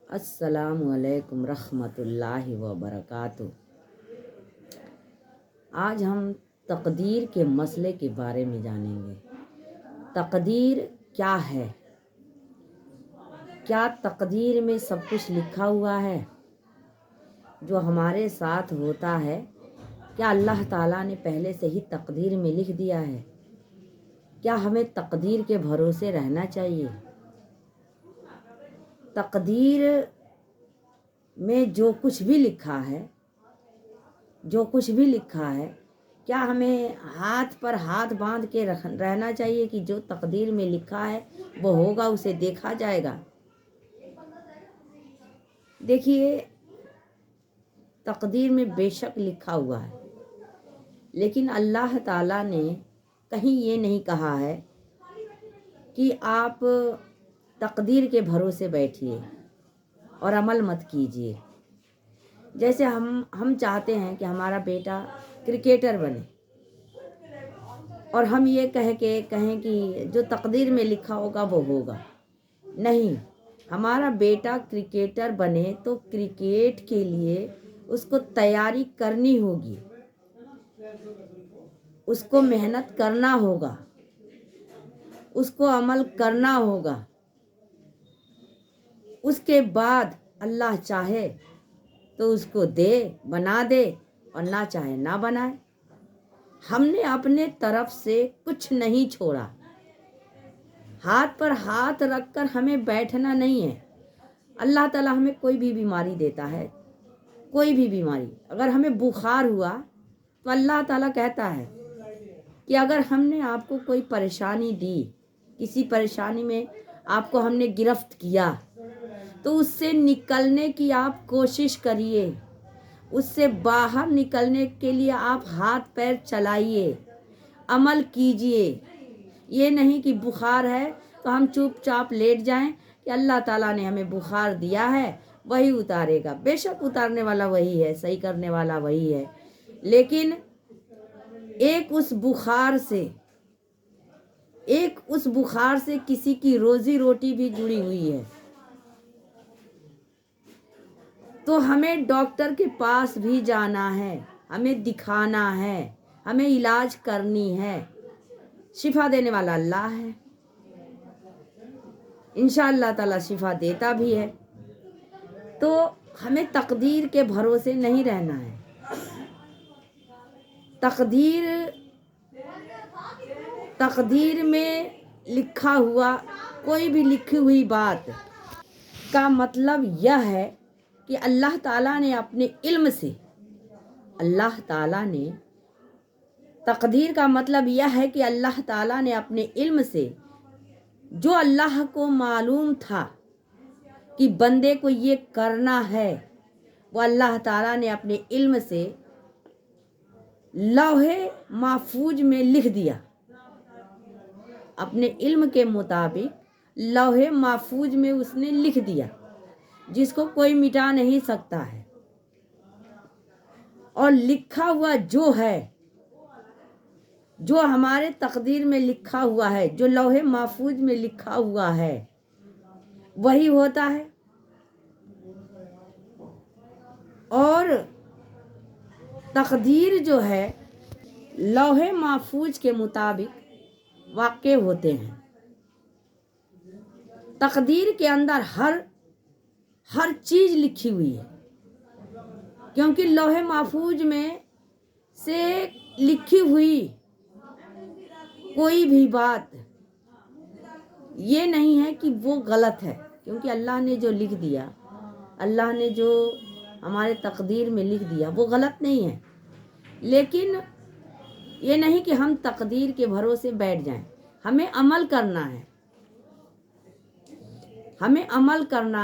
السلام علیکم رحمۃ اللہ وبرکاتہ۔ آج ہم تقدیر کے مسئلے کے بارے میں جانیں گے۔ تقدیر کیا ہے؟ کیا تقدیر میں سب کچھ لکھا ہوا ہے؟ جو ہمارے ساتھ ہوتا ہے کیا اللہ تعالیٰ نے پہلے سے ہی تقدیر میں لکھ دیا ہے؟ کیا ہمیں تقدیر کے بھروسے رہنا چاہیے؟ تقدیر میں جو کچھ بھی لکھا ہے کیا ہمیں ہاتھ پر ہاتھ باندھ کے رہنا چاہیے کہ جو تقدیر میں لکھا ہے وہ ہوگا، اسے دیکھا جائے گا؟ دیکھیے، تقدیر میں بے شک لکھا ہوا ہے، لیکن اللہ تعالیٰ نے کہیں یہ نہیں کہا ہے کہ آپ تقدیر کے بھروسے بیٹھیے اور عمل مت کیجیے۔ جیسے ہم چاہتے ہیں کہ ہمارا بیٹا کرکٹر بنے، اور ہم یہ کہیں کہ جو تقدیر میں لکھا ہوگا وہ ہوگا۔ نہیں، ہمارا بیٹا کرکٹر بنے تو کرکٹ کے لیے اس کو تیاری کرنی ہوگی، اس کو محنت کرنا ہوگا، اس کو عمل کرنا ہوگا۔ اس کے بعد اللہ چاہے تو اس کو بنا دے، اور نہ چاہے نہ بنائے۔ ہم نے اپنے طرف سے کچھ نہیں چھوڑا، ہاتھ پر ہاتھ رکھ کر ہمیں بیٹھنا نہیں ہے۔ اللہ تعالیٰ ہمیں کوئی بھی بیماری دیتا ہے، کوئی بھی بیماری۔ اگر ہمیں بخار ہوا تو اللہ تعالیٰ کہتا ہے کہ اگر ہم نے آپ کو کوئی پریشانی دی، کسی پریشانی میں آپ کو ہم نے گرفت کیا، تو اس سے نکلنے کی آپ کوشش کریے، اس سے باہر نکلنے کے لیے آپ ہاتھ پیر چلائیے، عمل کیجیے۔ یہ نہیں کہ بخار ہے تو ہم چپ چاپ لیٹ جائیں کہ اللہ تعالیٰ نے ہمیں بخار دیا ہے، وہی اتارے گا۔ بے شک اتارنے والا وہی ہے، صحیح کرنے والا وہی ہے، لیکن ایک اس بخار سے کسی کی روزی روٹی بھی جڑی ہوئی ہے۔ تو ہمیں ڈاکٹر کے پاس بھی جانا ہے، ہمیں دکھانا ہے، ہمیں علاج کرنی ہے۔ شفا دینے والا اللہ ہے، انشاءاللہ تعالیٰ شفا دیتا بھی ہے۔ تو ہمیں تقدیر کے بھروسے نہیں رہنا ہے۔ تقدیر میں لکھا ہوا کوئی بھی لکھی ہوئی بات کا مطلب یہ ہے کہ اللہ تعالیٰ نے اپنے علم سے، تقدیر کا مطلب یہ ہے کہ اللہ تعالیٰ نے اپنے علم سے جو اللہ کو معلوم تھا کہ بندے کو یہ کرنا ہے، وہ اللہ تعالیٰ نے اپنے علم سے لوح محفوظ میں لکھ دیا۔ اپنے علم کے مطابق لوح محفوظ میں اس نے لکھ دیا، جس کو کوئی مٹا نہیں سکتا ہے۔ اور لکھا ہوا جو ہے، جو ہمارے تقدیر میں لکھا ہوا ہے، جو لوح محفوظ میں لکھا ہوا ہے، وہی ہوتا ہے۔ اور تقدیر جو ہے لوح محفوظ کے مطابق واقع ہوتے ہیں۔ تقدیر کے اندر ہر چیز لکھی ہوئی ہے، کیونکہ لوح محفوظ میں سے لکھی ہوئی کوئی بھی بات یہ نہیں ہے کہ وہ غلط ہے، کیونکہ اللہ نے جو لکھ دیا، اللہ نے جو ہمارے تقدیر میں لکھ دیا وہ غلط نہیں ہے۔ لیکن یہ نہیں کہ ہم تقدیر کے بھروسے بیٹھ جائیں، ہمیں عمل کرنا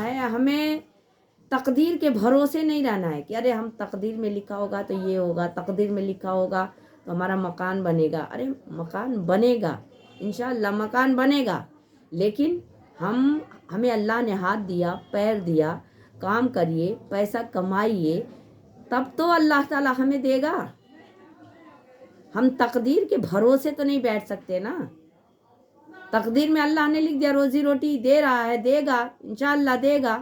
ہے، ہمیں تقدیر کے بھروسے نہیں رہنا ہے کہ ارے ہم تقدیر میں لکھا ہوگا تو یہ ہوگا، تقدیر میں لکھا ہوگا تو ہمارا مکان بنے گا۔ ارے مکان بنے گا، انشاءاللہ مکان بنے گا، لیکن ہمیں اللہ نے ہاتھ دیا، پیر دیا، کام کریے، پیسہ کمائیے، تب تو اللہ تعالیٰ ہمیں دے گا۔ ہم تقدیر کے بھروسے تو نہیں بیٹھ سکتے نا۔ تقدیر میں اللہ نے لکھ دیا روزی روٹی دے رہا ہے، دے گا، انشاءاللہ دے گا،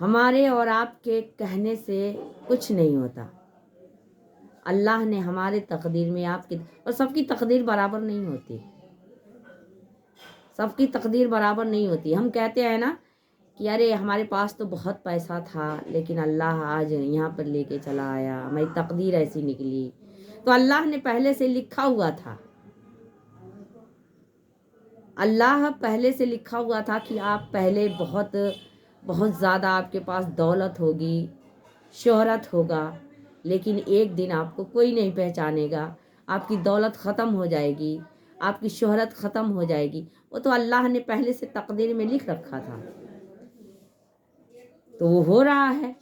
ہمارے اور آپ کے کہنے سے کچھ نہیں ہوتا. اللہ نے ہمارے تقدیر میں آپ کی، اور سب کی تقدیر برابر نہیں ہوتی، سب کی تقدیر برابر نہیں ہوتی. ہم کہتے ہیں نا کہ ارے ہمارے پاس تو بہت پیسہ تھا لیکن اللہ آج یہاں پر لے کے چلا آیا، ہماری تقدیر ایسی نکلی. تو اللہ نے پہلے سے لکھا ہوا تھا، اللہ پہلے سے لکھا ہوا تھا کہ آپ پہلے بہت بہت زیادہ آپ کے پاس دولت ہوگی، شہرت ہوگا، لیکن ایک دن آپ کو کوئی نہیں پہچانے گا، آپ کی دولت ختم ہو جائے گی، آپ کی شہرت ختم ہو جائے گی. وہ تو اللہ نے پہلے سے تقدیر میں لکھ رکھا تھا، تو وہ ہو رہا ہے.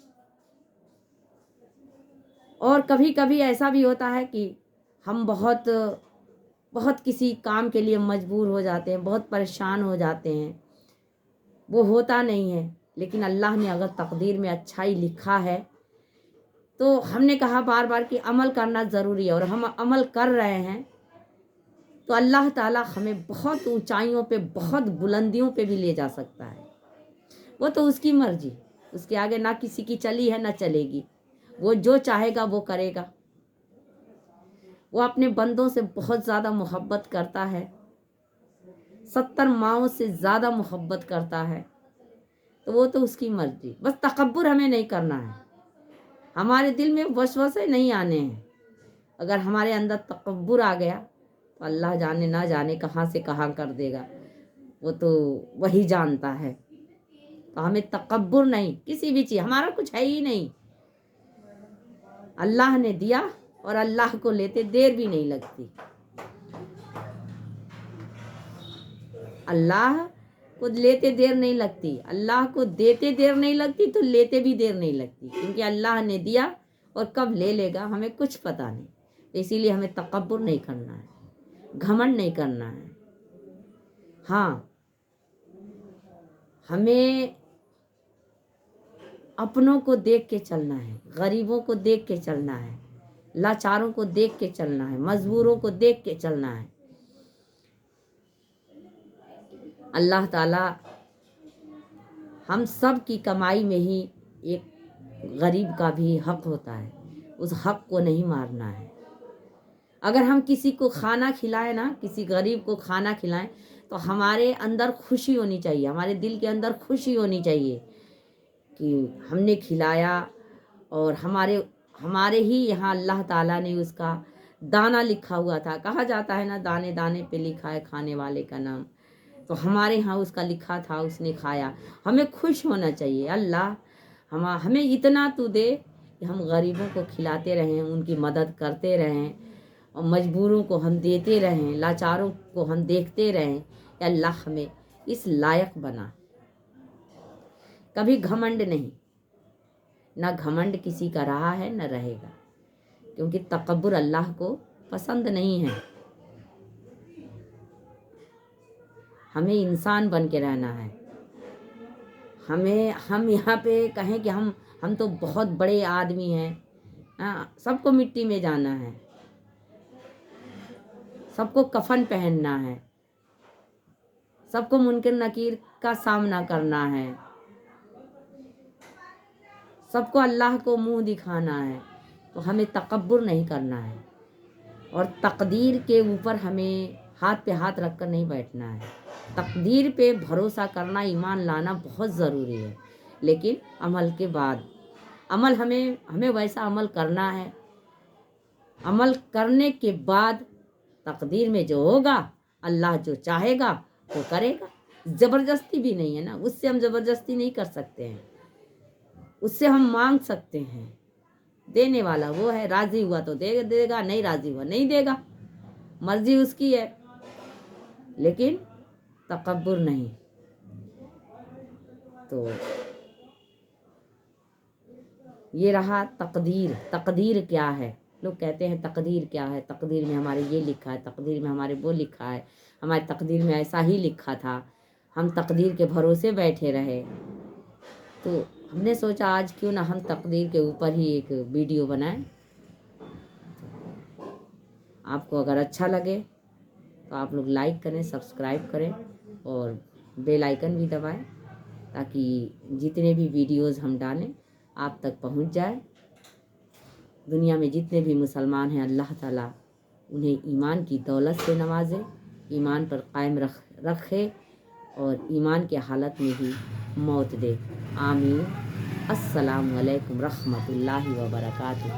اور کبھی کبھی ایسا بھی ہوتا ہے کہ ہم بہت بہت کسی کام کے لیے مجبور ہو جاتے ہیں، بہت پریشان ہو جاتے ہیں، وہ ہوتا نہیں ہے. لیکن اللہ نے اگر تقدیر میں اچھائی لکھا ہے تو ہم نے کہا بار بار کہ عمل کرنا ضروری ہے، اور ہم عمل کر رہے ہیں تو اللہ تعالیٰ ہمیں بہت اونچائیوں پہ، بہت بلندیوں پہ بھی لے جا سکتا ہے. وہ تو اس کی مرضی، اس کے آگے نہ کسی کی چلی ہے نہ چلے گی. وہ جو چاہے گا وہ کرے گا. وہ اپنے بندوں سے بہت زیادہ محبت کرتا ہے، 70 ماؤں سے زیادہ محبت کرتا ہے. تو وہ تو اس کی مرضی. بس تکبر ہمیں نہیں کرنا ہے، ہمارے دل میں وسوسے نہیں آنے ہیں. اگر ہمارے اندر تکبر آ گیا تو اللہ جانے نہ جانے کہاں سے کہاں کر دے گا، وہ تو وہی جانتا ہے. تو ہمیں تکبر نہیں، کسی بھی چیز، ہمارا کچھ ہے ہی نہیں، اللہ نے دیا اور اللہ کو لیتے دیر بھی نہیں لگتی. اللہ کو لیتے دیر نہیں لگتی، اللہ کو دیتے دیر نہیں لگتی تو لیتے بھی دیر نہیں لگتی، کیونکہ اللہ نے دیا اور کب لے لے گا ہمیں کچھ پتہ نہیں. اسی لیے ہمیں تکبر نہیں کرنا ہے، گھمنڈ نہیں کرنا ہے. ہاں، ہمیں اپنوں کو دیکھ کے چلنا ہے، غریبوں کو دیکھ کے چلنا ہے، لاچاروں کو دیکھ کے چلنا ہے، مجبوروں کو دیکھ کے چلنا ہے. اللہ تعالیٰ ہم سب کی کمائی میں ہی ایک غریب کا بھی حق ہوتا ہے، اس حق کو نہیں مارنا ہے. اگر ہم کسی کو کھانا کھلائیں نا، کسی غریب کو کھانا کھلائیں تو ہمارے اندر خوشی ہونی چاہیے، ہمارے دل کے اندر خوشی ہونی چاہیے کہ ہم نے کھلایا. اور ہمارے ہی یہاں اللہ تعالیٰ نے اس کا دانہ لکھا ہوا تھا. کہا جاتا ہے نا دانے دانے پہ لکھا ہے کھانے والے کا نام. تو ہمارے ہاں اس کا لکھا تھا، اس نے کھایا. ہمیں خوش ہونا چاہیے، اللہ ہمیں اتنا تو دے کہ ہم غریبوں کو کھلاتے رہیں، ان کی مدد کرتے رہیں، اور مجبوروں کو ہم دیتے رہیں، لاچاروں کو ہم دیکھتے رہیں. کہ اللہ ہمیں اس لائق بنا. کبھی گھمنڈ نہیں، نہ گھمنڈ کسی کا رہا ہے نہ رہے گا، کیونکہ تکبر اللہ کو پسند نہیں ہے. ہمیں انسان بن کے رہنا ہے. ہم یہاں پہ کہیں کہ ہم تو بہت بڑے آدمی ہیں. سب کو مٹی میں جانا ہے، سب کو کفن پہننا ہے، سب کو منکر نکیر کا سامنا کرنا ہے، سب کو اللہ کو منہ دکھانا ہے. تو ہمیں تکبر نہیں کرنا ہے، اور تقدیر کے اوپر ہمیں ہاتھ پہ ہاتھ رکھ کر نہیں بیٹھنا ہے. تقدیر پہ بھروسہ کرنا، ایمان لانا بہت ضروری ہے، لیکن عمل کے بعد. ہمیں ویسا عمل کرنا ہے. عمل کرنے کے بعد تقدیر میں جو ہوگا، اللہ جو چاہے گا وہ کرے گا. زبردستی بھی نہیں ہے نا، اس سے ہم زبردستی نہیں کر سکتے ہیں. اس سے ہم مانگ سکتے ہیں، دینے والا وہ ہے. راضی ہوا تو دے گا، نہیں راضی ہوا نہیں دے گا، مرضی اس کی ہے. لیکن تکبر نہیں. تو یہ رہا تقدیر. تقدیر کیا ہے؟ لوگ کہتے ہیں تقدیر کیا ہے، تقدیر میں ہمارے یہ لکھا ہے، تقدیر میں ہمارے وہ لکھا ہے، ہماری تقدیر میں ایسا ہی لکھا تھا، ہم تقدیر کے بھروسے بیٹھے رہے. تو ہم نے سوچا آج کیوں نہ ہم تقدیر کے اوپر ہی ایک ویڈیو بنائیں. آپ کو اگر اچھا لگے تو آپ لوگ لائک کریں، سبسکرائب کریں اور بیل آئیکن بھی دبائیں تاکہ جتنے بھی ویڈیوز ہم ڈالیں آپ تک پہنچ جائے. دنیا میں جتنے بھی مسلمان ہیں اللہ تعالیٰ انہیں ایمان کی دولت سے نوازے، ایمان پر قائم رکھے اور ایمان کے حالت میں ہی موت دے. آمین. السلام علیکم رحمۃ اللہ وبرکاتہ.